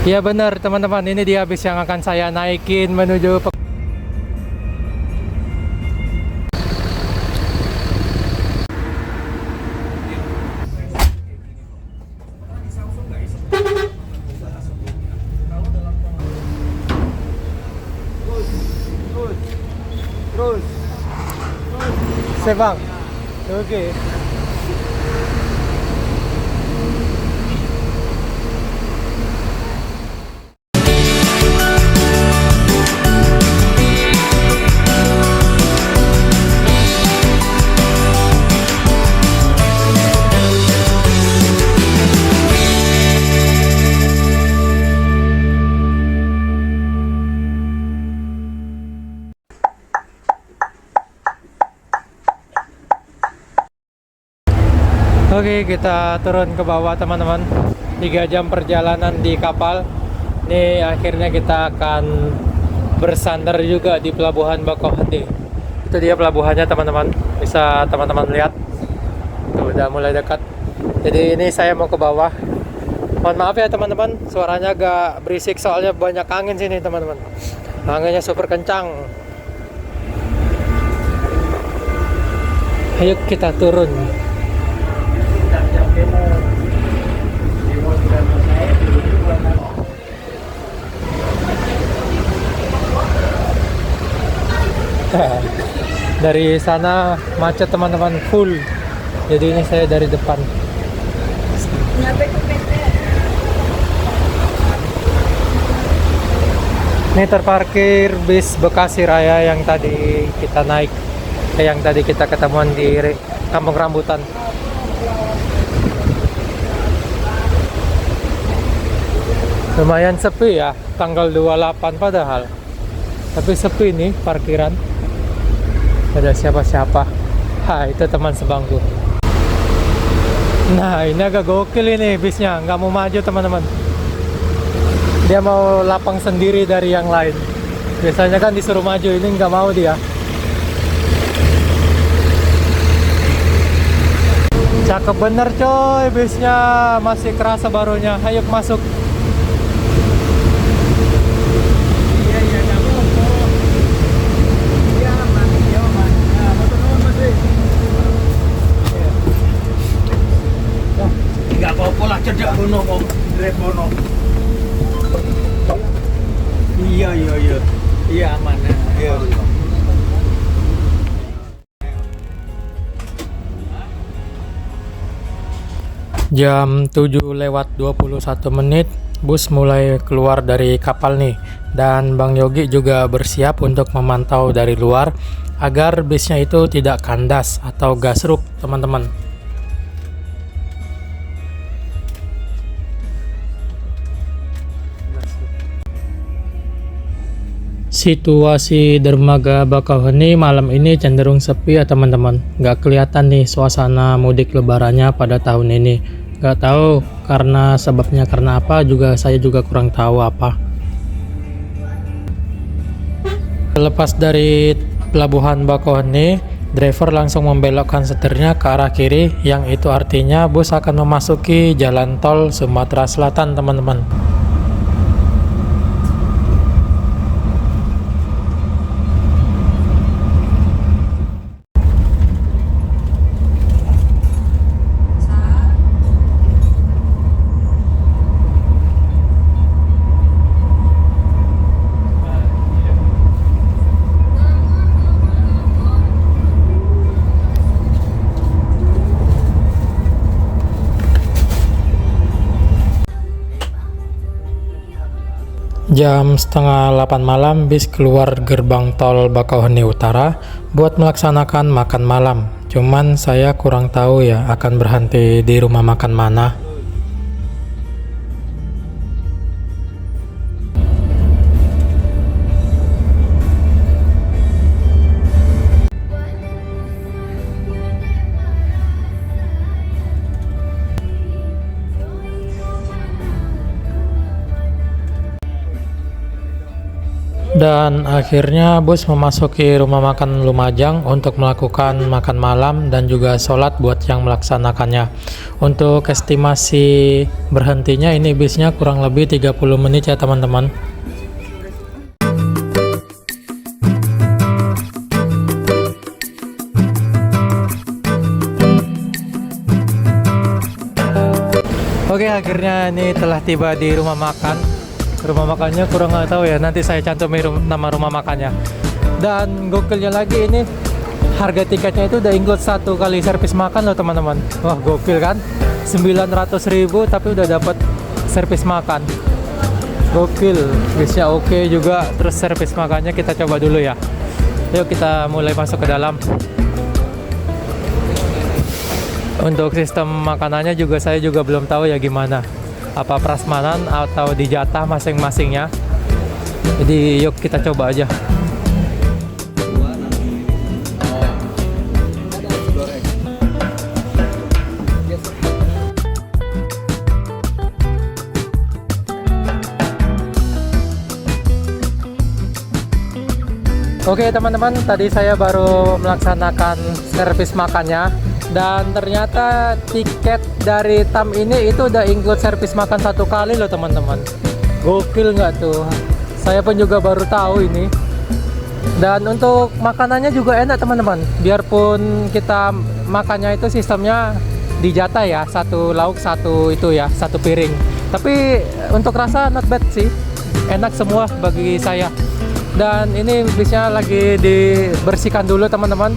Iya benar teman-teman, ini dia bis yang akan saya naikin menuju terus. Sebang. Oke. Oke, kita turun ke bawah teman-teman. 3 jam perjalanan di kapal. Ini akhirnya kita akan bersandar juga di pelabuhan Bakauheni. Itu dia pelabuhannya teman-teman. Bisa teman-teman lihat. Tuh, udah mulai dekat. Jadi ini saya mau ke bawah. Mohon maaf ya teman-teman, suaranya agak berisik soalnya banyak angin sini teman-teman. Anginnya super kencang. Ayo kita turun. Dari sana macet teman-teman, full. Jadi ini saya dari depan. Ini terparkir bis Bekasi Raya yang tadi kita naik, yang tadi kita ketemuan di Kampung Rambutan. Lumayan sepi ya, tanggal 28 padahal. Tapi sepi nih parkiran. Ada siapa-siapa. Ha, itu teman sebangku. Nah, ini agak gokil ini bisnya, nggak mau maju teman-teman. Dia mau lapang sendiri dari yang lain. Biasanya kan disuruh maju, ini nggak mau dia. Cakep bener coy, bisnya masih kerasa barunya. Ayo masuk. Nggak apa-apa lah, cedak bono kok, grab bono. Iya aman ya. Iya. Jam 7:21 bus mulai keluar dari kapal nih. Dan Bang Yogi juga bersiap untuk memantau dari luar agar bisnya itu tidak kandas atau gasruk teman-teman. Situasi dermaga Bakauheni malam ini cenderung sepi ya teman-teman. Nggak kelihatan nih suasana mudik lebarannya pada tahun ini. Nggak tahu karena sebabnya karena apa, juga saya juga kurang tahu apa. Lepas dari pelabuhan Bakauheni, driver langsung membelokkan setirnya ke arah kiri, yang itu artinya bus akan memasuki jalan tol Sumatera Selatan teman-teman. Jam setengah 8 malam bis keluar gerbang tol Bakauheni Utara buat melaksanakan makan malam. Cuman saya kurang tahu ya akan berhenti di rumah makan mana. Dan akhirnya bus memasuki rumah makan Lumajang untuk melakukan makan malam dan juga sholat buat yang melaksanakannya. Untuk estimasi berhentinya ini bisnya kurang lebih 30 menit ya teman-teman. Oke, akhirnya ini telah tiba di rumah makan. Rumah makannya kurang nggak tahu ya, nanti saya cantumin nama rumah makannya. Dan gokilnya lagi ini, harga tiketnya itu udah include 1 kali servis makan loh teman-teman. Wah gokil kan, 900.000 tapi udah dapat servis makan. Gokil, bisnya oke juga. Terus servis makannya kita coba dulu ya. Yuk kita mulai masuk ke dalam. Untuk sistem makanannya juga saya juga belum tahu ya gimana, apa prasmanan atau dijatah masing-masingnya. Jadi yuk kita coba aja. Oke teman-teman, tadi saya baru melaksanakan servis makannya. Dan ternyata tiket dari TAM ini itu udah include servis makan 1 kali loh teman-teman. Gokil nggak tuh? Saya pun juga baru tahu ini. Dan untuk makanannya juga enak teman-teman. Biarpun kita makannya itu sistemnya dijatah ya, 1 lauk 1 itu ya, 1 piring. Tapi untuk rasa not bad sih, enak semua bagi saya. Dan ini bisnya lagi dibersihkan dulu teman-teman.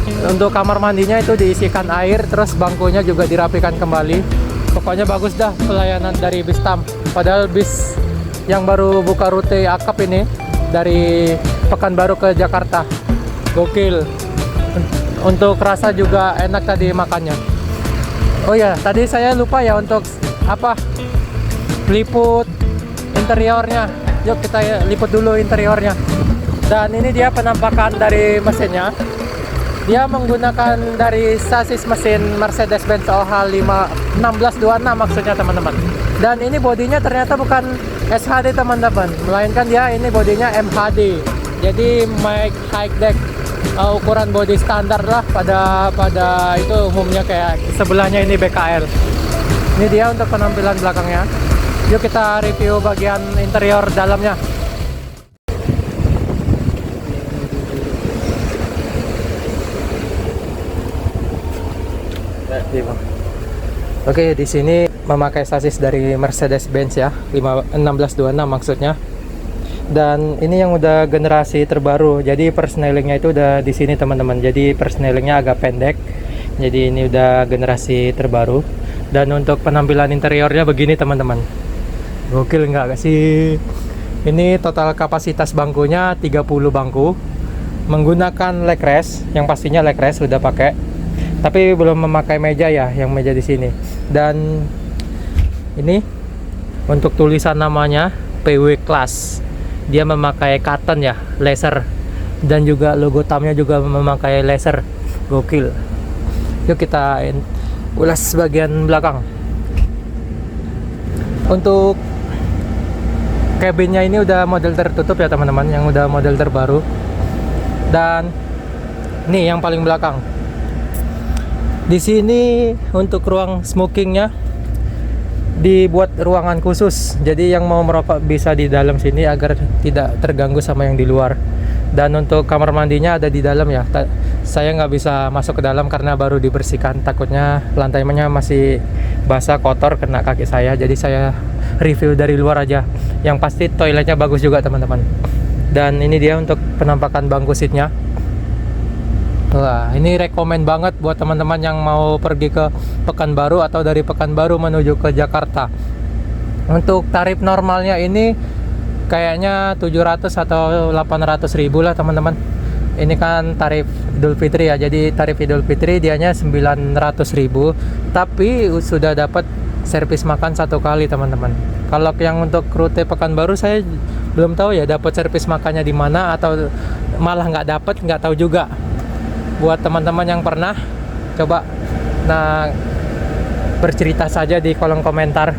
Untuk kamar mandinya itu diisikan air, terus bangkunya juga dirapikan kembali. Pokoknya bagus dah pelayanan dari bis TAM. Padahal bis yang baru buka rute akap ini dari Pekanbaru ke Jakarta. Gokil. Untuk rasa juga enak tadi makannya. Oh ya, tadi saya lupa ya untuk apa? Liput interiornya. Yuk kita liput dulu interiornya. Dan ini dia penampakan dari mesinnya. Dia menggunakan dari sasis mesin Mercedes-Benz OH 1626 maksudnya teman-teman. Dan ini bodinya ternyata bukan SHD teman-teman, melainkan dia ini bodinya MHD. Jadi high deck, ukuran body standar lah pada itu umumnya. Kayak sebelahnya ini BKL. Ini dia untuk penampilan belakangnya. Yuk kita review bagian interior dalamnya. Oke, di sini memakai sasis dari Mercedes-Benz ya, 1626 maksudnya. Dan ini yang udah generasi terbaru. Jadi persnelingnya itu udah di sini teman-teman. Jadi persnelingnya agak pendek. Jadi ini udah generasi terbaru. Dan untuk penampilan interiornya begini teman-teman. Gokil nggak sih? Ini total kapasitas bangkunya 30 bangku. Menggunakan leg rest, yang pastinya leg rest udah pakai. Tapi belum memakai meja ya, yang meja di sini. Dan ini untuk tulisan namanya PW Class. Dia memakai cotton ya, laser. Dan juga logo TAM-nya juga memakai laser. Gokil. Yuk kita ulas bagian belakang. Untuk cabinnya ini udah model tertutup ya teman-teman, yang udah model terbaru. Dan nih yang paling belakang. Di sini untuk ruang smokingnya dibuat ruangan khusus. Jadi yang mau merokok bisa di dalam sini agar tidak terganggu sama yang di luar. Dan untuk kamar mandinya ada di dalam ya. Saya nggak bisa masuk ke dalam karena baru dibersihkan. Takutnya lantainya masih basah kotor kena kaki saya. Jadi saya review dari luar aja. Yang pasti toiletnya bagus juga teman-teman. Dan ini dia untuk penampakan bangku seatnya. Wah, ini rekomen banget buat teman-teman yang mau pergi ke Pekanbaru atau dari Pekanbaru menuju ke Jakarta. Untuk tarif normalnya ini kayaknya 700 atau 800 ribu lah teman-teman. Ini kan tarif Idul Fitri ya. Jadi tarif Idul Fitri dianya 900 ribu. Tapi sudah dapat servis makan 1 kali teman-teman. Kalau yang untuk rute Pekanbaru saya belum tahu ya dapat servis makannya di mana atau malah nggak tahu juga. Buat teman-teman yang pernah coba bercerita saja di kolom komentar.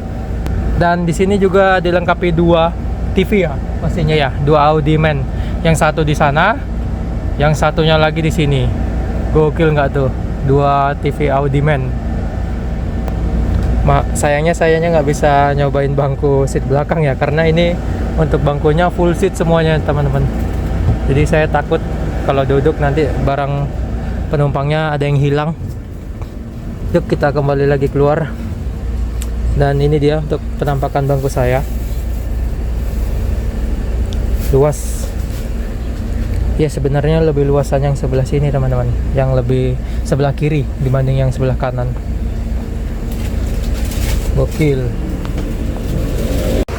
Dan di sini juga dilengkapi 2 TV ya pastinya ya, 2 Audioman. Yang satu di sana, yang satunya lagi di sini. Gokil nggak tuh? 2 TV Audioman. Sayangnya nggak bisa nyobain bangku seat belakang ya, karena ini untuk bangkunya full seat semuanya teman-teman. Jadi saya takut kalau duduk nanti barang penumpangnya ada yang hilang. Yuk kita kembali lagi keluar. Dan ini dia untuk penampakan bangku saya. Luas. Ya sebenarnya lebih luasan yang sebelah sini teman-teman, yang lebih sebelah kiri dibanding yang sebelah kanan. Gokil.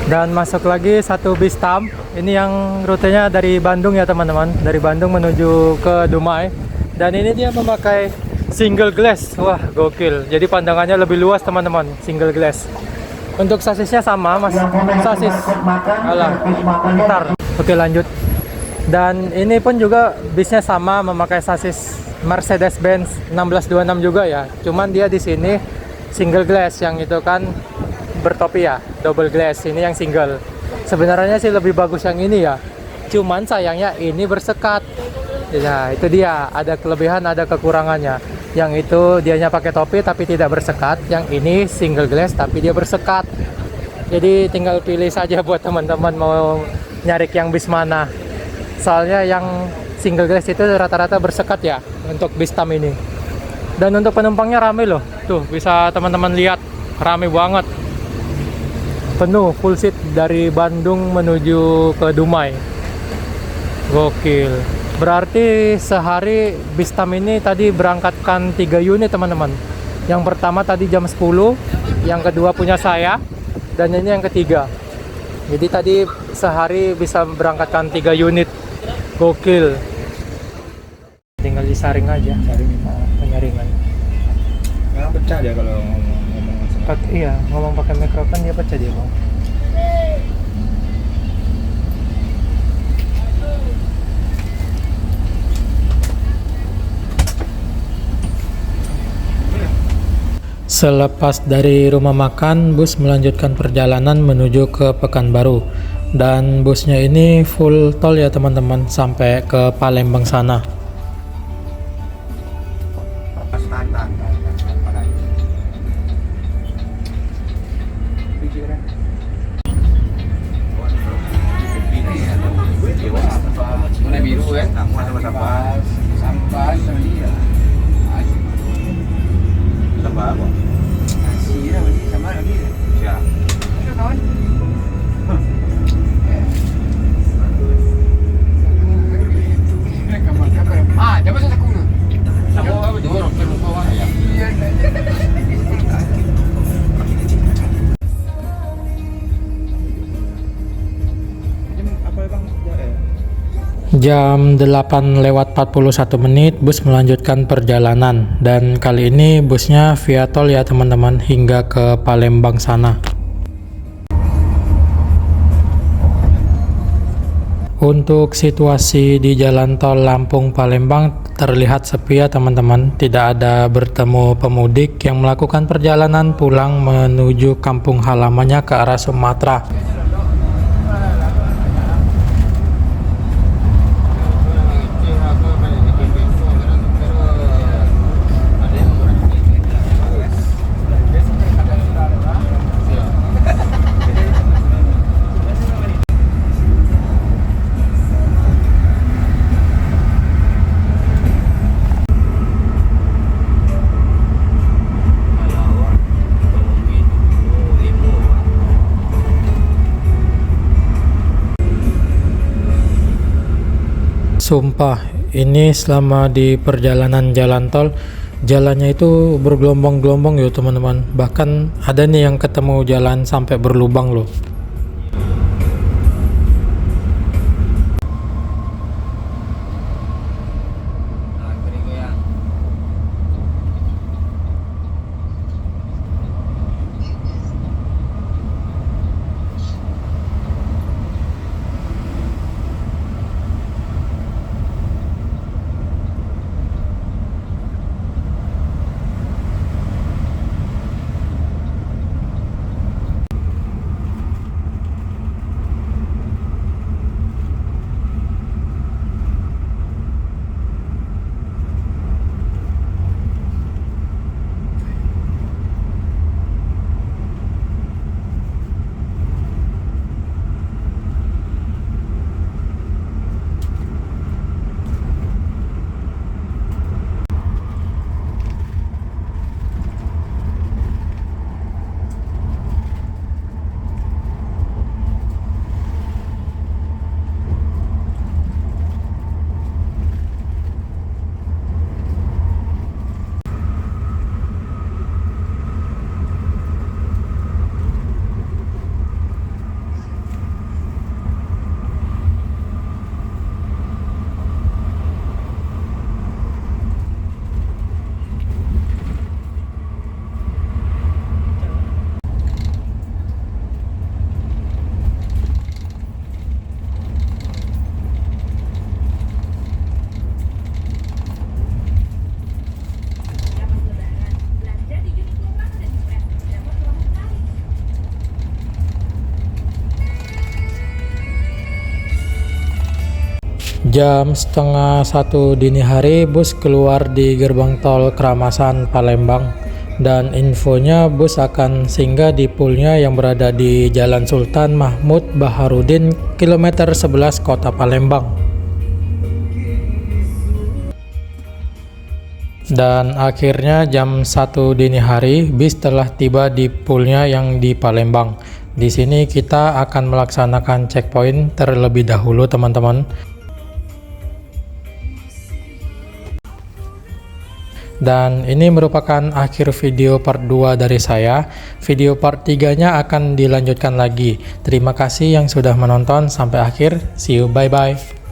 Dan masuk lagi satu bis tam. Ini yang rutenya dari Bandung ya teman-teman, dari Bandung menuju ke Dumai. Dan ini dia memakai single glass. Wah gokil, jadi pandangannya lebih luas teman-teman, single glass. Untuk sasisnya sama mas, sasis alah ntar. Oke lanjut. Dan ini pun juga bisnya sama, memakai sasis Mercedes-Benz 1626 juga ya. Cuman dia di sini single glass, yang itu kan bertopi ya, double glass. Ini yang single. Sebenarnya sih lebih bagus yang ini ya. Cuman sayangnya ini bersekat. Ya itu dia, ada kelebihan ada kekurangannya. Yang itu dianya pakai topi tapi tidak bersekat. Yang ini single glass tapi dia bersekat. Jadi tinggal pilih saja buat teman-teman mau nyari yang bis mana. Soalnya yang single glass itu rata-rata bersekat ya untuk bis tam ini. Dan untuk penumpangnya rame loh. Tuh bisa teman-teman lihat, rame banget. Penuh full seat dari Bandung menuju ke Dumai. Gokil. Berarti sehari bis tam ini tadi berangkatkan 3 unit teman-teman. Yang pertama tadi jam 10, yang kedua punya saya, dan ini yang ketiga. Jadi tadi sehari bisa berangkatkan 3 unit. Gokil. Tinggal disaring aja, penyaringan. Memang pecah dia kalau ngomong. Iya, ngomong pakai mikrofon dia pecah dia bang. Selepas dari rumah makan, bus melanjutkan perjalanan menuju ke Pekanbaru. Dan busnya ini full tol ya teman-teman, sampai ke Palembang sana. Warna biru ya, sampah apa? Sama lagi. Ya. Ah, dapat saya takut. Sama dorong ke bawah ya. Jam 8:41 bus melanjutkan perjalanan, dan kali ini busnya via tol ya teman-teman, hingga ke Palembang sana. Untuk situasi di jalan tol Lampung Palembang terlihat sepi ya teman-teman, tidak ada bertemu pemudik yang melakukan perjalanan pulang menuju kampung halamannya ke arah Sumatera. Sumpah, ini selama di perjalanan jalan tol, jalannya itu bergelombang-gelombang ya teman-teman. Bahkan ada nih yang ketemu jalan sampai berlubang loh. Jam setengah 1 dini hari bus keluar di gerbang tol Keramasan Palembang, dan infonya bus akan singgah di poolnya yang berada di Jalan Sultan Mahmud Baharudin kilometer 11 Kota Palembang. Dan akhirnya jam 1 dini hari bis telah tiba di poolnya yang di Palembang. Di sini kita akan melaksanakan checkpoint terlebih dahulu teman-teman. Dan ini merupakan akhir video part 2 dari saya. Video part 3-nya akan dilanjutkan lagi. Terima kasih yang sudah menonton sampai akhir. See you, bye bye.